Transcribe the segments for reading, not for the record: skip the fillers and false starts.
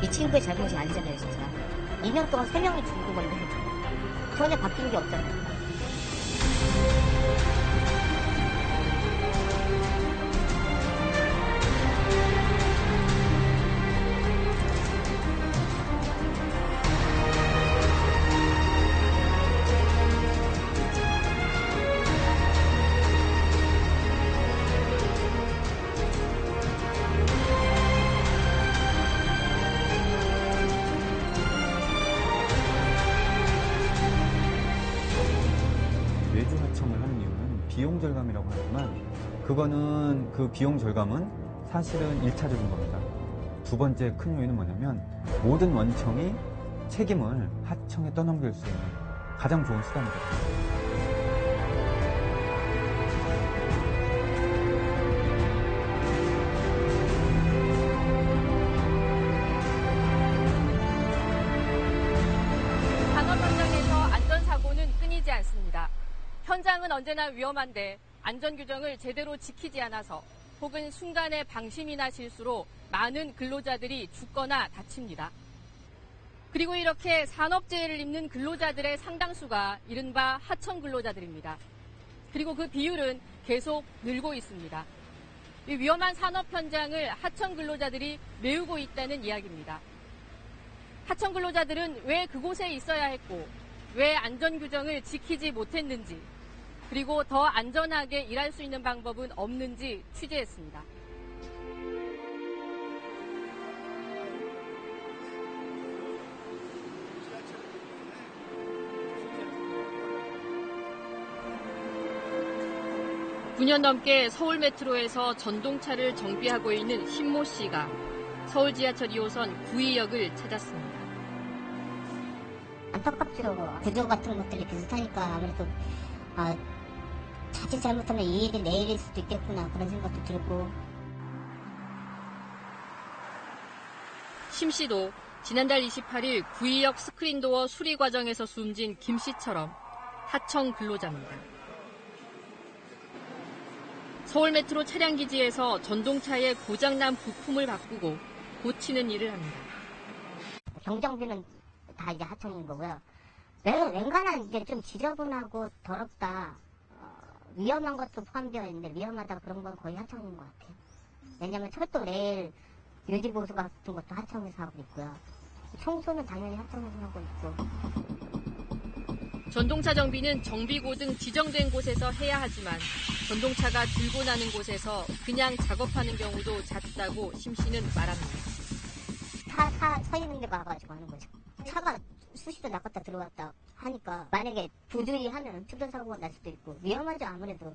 이 친구의 잘못이 아니잖아요, 진짜. 2년 동안 3명이 죽은 건데 전혀 바뀐 게 없잖아요. 외주 하청을 하는 이유는 비용 절감이라고 하지만 그거는 그 비용 절감은 사실은 1차적인 겁니다. 두 번째 큰 요인은 뭐냐면 모든 원청이 책임을 하청에 떠넘길 수 있는 가장 좋은 수단이거든요. 산업 현장에서 안전사고는 끊이지 않습니다. 현장은 언제나 위험한데 안전규정을 제대로 지키지 않아서 혹은 순간의 방심이나 실수로 많은 근로자들이 죽거나 다칩니다. 그리고 이렇게 산업재해를 입는 근로자들의 상당수가 이른바 하청 근로자들입니다. 그리고 그 비율은 계속 늘고 있습니다. 이 위험한 산업 현장을 하청 근로자들이 메우고 있다는 이야기입니다. 하청 근로자들은 왜 그곳에 있어야 했고 왜 안전규정을 지키지 못했는지 그리고 더 안전하게 일할 수 있는 방법은 없는지 취재했습니다. (9년) 넘게 서울 메트로에서 전동차를 정비하고 있는 신모 씨가 서울 지하철 2호선 구의역을 찾았습니다. 안타깝죠. 구조 같은 것들이 비슷하니까 아무래도 자칫 잘못하면 이 일이 내일일 수도 있겠구나 그런 생각도 들고. 심 씨도 지난달 28일 구의역 스크린도어 수리 과정에서 숨진 김 씨처럼 하청 근로자입니다. 서울 메트로 차량 기지에서 전동차의 고장난 부품을 바꾸고 고치는 일을 합니다. 경정비는 다 이제 하청인 거고요. 웬간한 이제 좀 지저분하고 더럽다, 위험한 것도 포함되어 있는데 위험하다 그런 건 거의 하청인 것 같아요. 왜냐면 철도 레일 유지 보수 같은 것도 하청에서 하고 있고요. 청소는 당연히 하청에서 하고 있고. 전동차 정비는 정비고 등 지정된 곳에서 해야 하지만 전동차가 들고 나는 곳에서 그냥 작업하는 경우도 잦다고 심 씨는 말합니다. 서 있는 데 가가지고 하는 거죠. 차가 수시로 나갔다 들어왔다 하니까 만약에 부주의 하면 추돌사고가 날 수도 있고 위험하죠. 아무래도.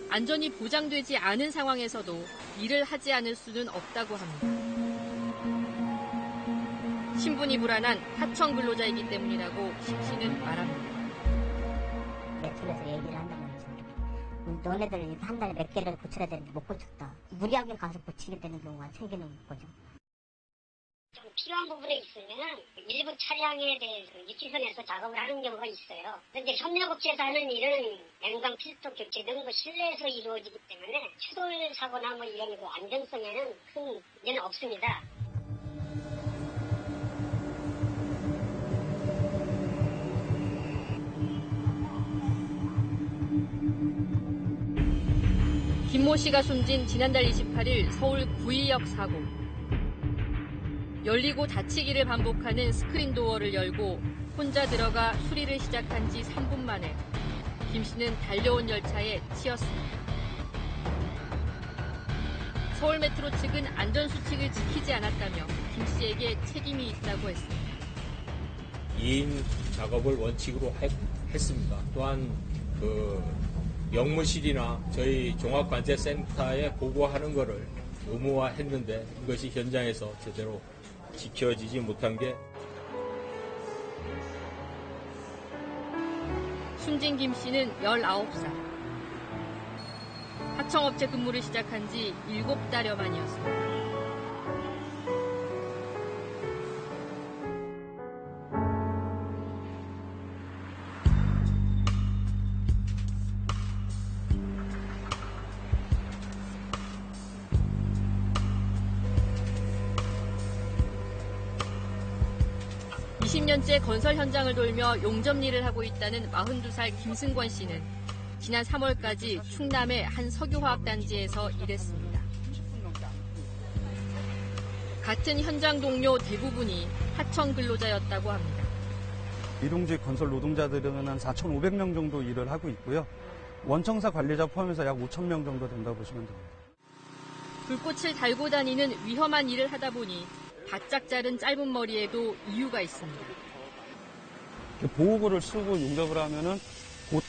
안전이 보장되지 않은 상황에서도 일을 하지 않을 수는 없다고 합니다. 신분이 불안한 하청 근로자이기 때문이라고 심 씨는 말합니다. 메트로에서 얘기를 한단 말이죠. 너네들 한 달에 몇 개를 고쳐야 되는데 못 고쳤다. 무리하게 가서 고치게 되는 경우가 생기는 거죠. 좀 필요한 부분에 있으면 일부 차량에 대해서 유치선에서 작업을 하는 경우가 있어요. 그런데 협력업체에서 하는 일은 냉방 필터 교체 등 실내에서 이루어지기 때문에 추돌 사고나 이런 그 안전성에는 큰 문제는 없습니다. 김모 씨가 숨진 지난달 28일 서울 구의역 사고. 열리고 닫히기를 반복하는 스크린도어를 열고 혼자 들어가 수리를 시작한 지 3분 만에 김 씨는 달려온 열차에 치였습니다. 서울 메트로 측은 안전수칙을 지키지 않았다며 김 씨에게 책임이 있다고 했습니다. 2인 작업을 원칙으로 했습니다. 또한 영무실이나 저희 종합관제센터에 보고하는 것을 의무화했는데 이것이 현장에서 제대로 지켜지지 못한 게. 숨진 김 씨는 19살. 하청업체 근무를 시작한 지 7달여 만이었습니다. 20년째 건설 현장을 돌며 용접 일을 하고 있다는 42살 김승권 씨는 지난 3월까지 충남의 한 석유화학단지에서 일했습니다. 같은 현장 동료 대부분이 하청 근로자였다고 합니다. 일용직 건설 노동자들은 한 4,500명 정도 일을 하고 있고요. 원청사 관리자 포함해서 약 5,000명 정도 된다고 보시면 됩니다. 불꽃을 달고 다니는 위험한 일을 하다 보니 바짝 자른 짧은 머리에도 이유가 있습니다. 보호구를 쓰고 용접을 하면은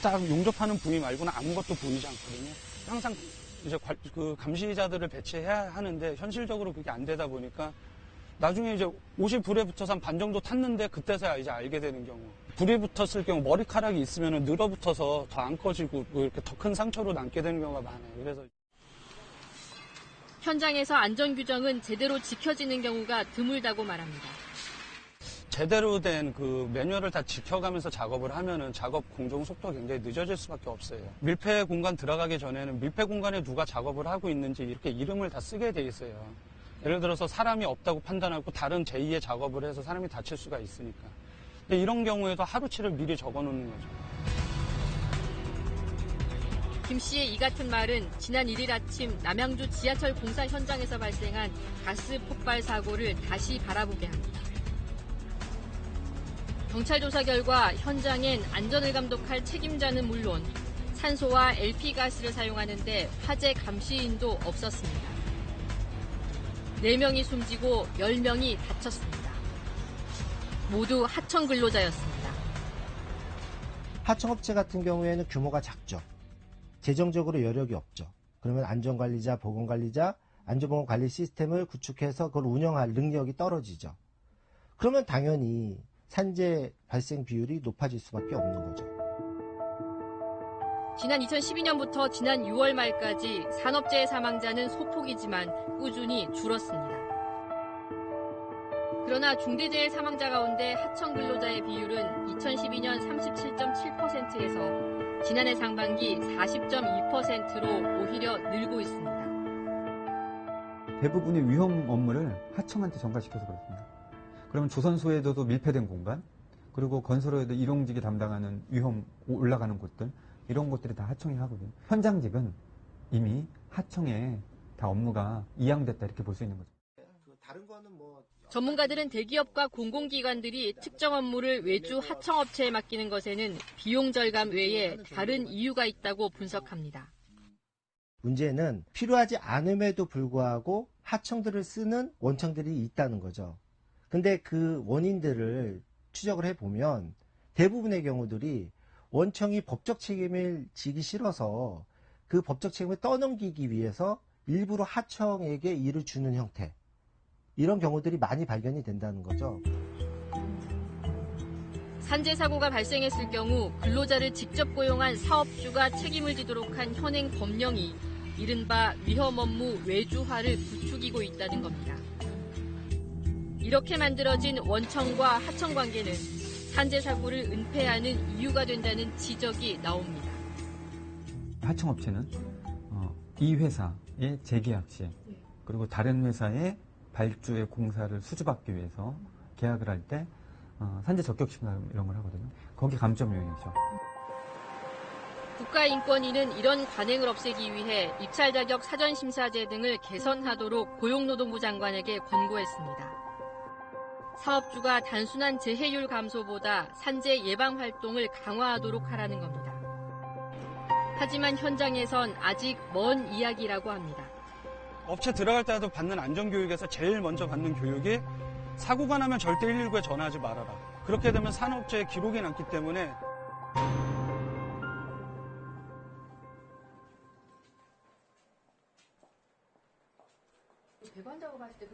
딱 용접하는 부위 말고는 아무것도 보이지 않거든요. 항상 이제 그 감시자들을 배치해야 하는데 현실적으로 그게 안 되다 보니까 나중에 이제 옷이 불에 붙어서 한 반 정도 탔는데 그때서야 이제 알게 되는 경우. 불이 붙었을 경우 머리카락이 있으면 늘어붙어서 더 안 커지고 이렇게 더 큰 상처로 남게 되는 경우가 많아요. 그래서 현장에서 안전 규정은 제대로 지켜지는 경우가 드물다고 말합니다. 제대로 된 그 매뉴얼을 다 지켜가면서 작업을 하면은 작업 공정 속도가 굉장히 늦어질 수밖에 없어요. 밀폐 공간 들어가기 전에는 밀폐 공간에 누가 작업을 하고 있는지 이렇게 이름을 다 쓰게 돼 있어요. 예를 들어서 사람이 없다고 판단하고 다른 제2의 작업을 해서 사람이 다칠 수가 있으니까. 근데 이런 경우에도 하루치를 미리 적어 놓는 거죠. 김 씨의 이 같은 말은 지난 1일 아침 남양주 지하철 공사 현장에서 발생한 가스 폭발 사고를 다시 바라보게 합니다. 경찰 조사 결과 현장엔 안전을 감독할 책임자는 물론 산소와 LP가스를 사용하는데 화재 감시인도 없었습니다. 4명이 숨지고 10명이 다쳤습니다. 모두 하청 근로자였습니다. 하청업체 같은 경우에는 규모가 작죠. 재정적으로 여력이 없죠. 그러면 안전관리자, 보건관리자, 안전보건관리 시스템을 구축해서 그걸 운영할 능력이 떨어지죠. 그러면 당연히 산재 발생 비율이 높아질 수밖에 없는 거죠. 지난 2012년부터 지난 6월 말까지 산업재해 사망자는 소폭이지만 꾸준히 줄었습니다. 그러나 중대재해 사망자 가운데 하청 근로자의 비율은 2012년 37.7%에서 지난해 상반기 40.2%로 오히려 늘고 있습니다. 대부분의 위험 업무를 하청한테 전가시켜서 그렇습니다. 그러면 조선소에도 밀폐된 공간, 그리고 건설업에도 일용직이 담당하는 위험 올라가는 곳들, 이런 것들이 다 하청이 하거든요. 현장직은 이미 하청에 다 업무가 이양됐다 이렇게 볼 수 있는 거죠. 전문가들은 대기업과 공공기관들이 특정 업무를 외주 하청업체에 맡기는 것에는 비용 절감 외에 다른 이유가 있다고 분석합니다. 문제는 필요하지 않음에도 불구하고 하청들을 쓰는 원청들이 있다는 거죠. 근데 그 원인들을 추적을 해보면 대부분의 경우들이 원청이 법적 책임을 지기 싫어서 그 법적 책임을 떠넘기기 위해서 일부러 하청에게 일을 주는 형태, 이런 경우들이 많이 발견이 된다는 거죠. 산재 사고가 발생했을 경우 근로자를 직접 고용한 사업주가 책임을 지도록 한 현행 법령이 이른바 위험 업무 외주화를 부추기고 있다는 겁니다. 이렇게 만들어진 원청과 하청 관계는 산재 사고를 은폐하는 이유가 된다는 지적이 나옵니다. 하청업체는 이 회사의 재계약 시 그리고 다른 회사의 발주의 공사를 수주받기 위해서 계약을 할 때 산재 적격심사 이런 걸 하거든요. 거기 감점 요인이죠. 국가인권위는 이런 관행을 없애기 위해 입찰 자격 사전심사제 등을 개선하도록 고용노동부 장관에게 권고했습니다. 사업주가 단순한 재해율 감소보다 산재 예방 활동을 강화하도록 하라는 겁니다. 하지만 현장에선 아직 먼 이야기라고 합니다. 업체 들어갈 때라도 받는 안전교육에서 제일 먼저 받는 교육이 사고가 나면 절대 119에 전화하지 말아라. 그렇게 되면 산업재해 기록이 남기 때문에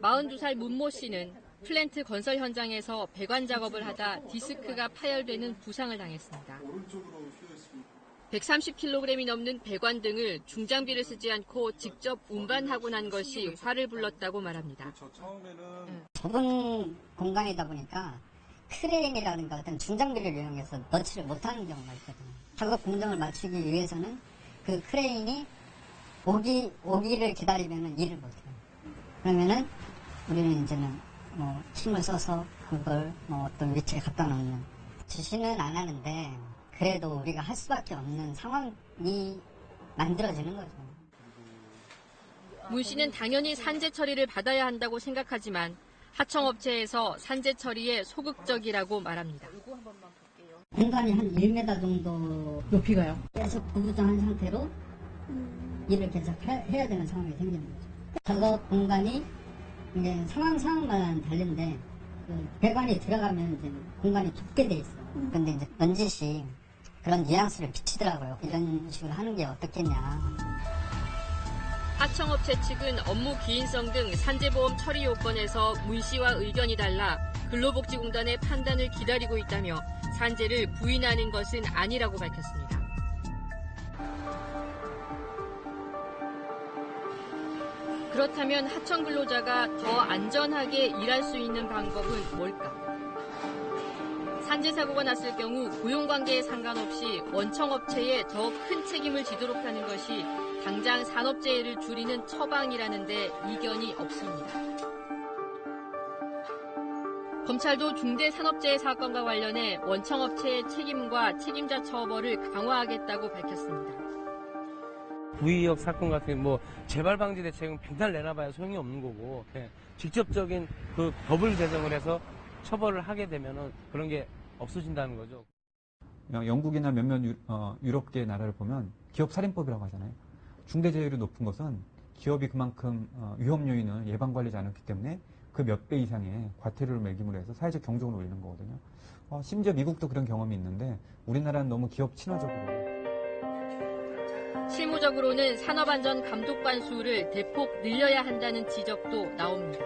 42살 문모 씨는 플랜트 건설 현장에서 배관 작업을 하다 디스크가 파열되는 부상을 당했습니다. 130kg이 넘는 배관 등을 중장비를 쓰지 않고 직접 운반하고 난 것이 화를 불렀다고 말합니다. 좁은 공간이다 보니까 크레인이라든가 어떤 중장비를 이용해서 넣지를 못하는 경우가 있거든요. 작업 공정을 맞추기 위해서는 그 크레인이 오기를 기다리면 일을 못해요. 그러면은 우리는 이제는 힘을 써서 그걸 어떤 위치에 갖다 놓는 지시는 안 하는데 그래도 우리가 할 수밖에 없는 상황이 만들어지는 거죠. 문 씨는 당연히 산재 처리를 받아야 한다고 생각하지만 하청업체에서 산재 처리에 소극적이라고 말합니다. 공간이 한 1m 정도 높이가요? 계속 구부정한 상태로 일을 계속 해야 되는 상황이 생기는 거죠. 작업 공간이 이제 상황마다 다른데 그 배관이 들어가면 이제 공간이 좁게 돼 있어요. 근데 이제 넌지시 그런 뉘앙스를 비치더라고요. 이런 식으로 하는 게 어떻겠냐. 하청업체 측은 업무 기인성 등 산재보험 처리 요건에서 문 씨와 의견이 달라 근로복지공단의 판단을 기다리고 있다며 산재를 부인하는 것은 아니라고 밝혔습니다. 그렇다면 하청 근로자가 더 안전하게 일할 수 있는 방법은 뭘까? 산재 사고가 났을 경우 고용관계에 상관없이 원청업체에 더 큰 책임을 지도록 하는 것이 당장 산업재해를 줄이는 처방이라는데 이견이 없습니다. 검찰도 중대산업재해 사건과 관련해 원청업체의 책임과 책임자 처벌을 강화하겠다고 밝혔습니다. 부의역 사건 같은 재발 방지 대책은 맨날 내놔봐야 소용이 없는 거고 직접적인 그 법을 제정을 해서 처벌을 하게 되면은 그런 게 없어진다는 거죠. 영국이나 몇몇 유럽계 나라를 보면 기업살인법이라고 하잖아요. 중대재해율이 높은 것은 기업이 그만큼 위험 요인을 예방관리하지 않았기 때문에 그 몇 배 이상의 과태료를 매김으로 해서 사회적 경종을 울리는 거거든요. 심지어 미국도 그런 경험이 있는데 우리나라는 너무 기업 친화적으로. 실무적으로는 산업안전 감독관 수를 대폭 늘려야 한다는 지적도 나옵니다.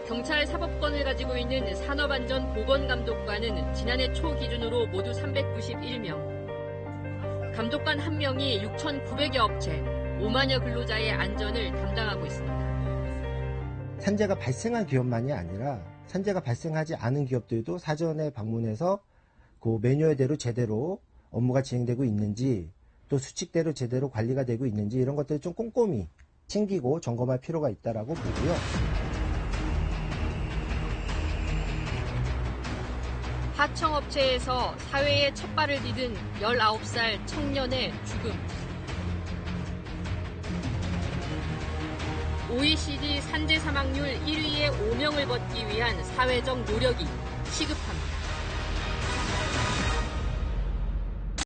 경찰 사법권을 가지고 있는 산업안전보건감독관은 지난해 초 기준으로 모두 391명. 감독관 1명이 6,900여 업체, 5만여 근로자의 안전을 담당하고 있습니다. 산재가 발생한 기업만이 아니라 산재가 발생하지 않은 기업들도 사전에 방문해서 그 매뉴얼대로 제대로 업무가 진행되고 있는지 또 수칙대로 제대로 관리가 되고 있는지 이런 것들을 좀 꼼꼼히 챙기고 점검할 필요가 있다라고 보고요. 하청업체에서 사회에 첫 발을 디딘 19살 청년의 죽음. OECD 산재 사망률 1위의 오명을 벗기 위한 사회적 노력이 시급합니다.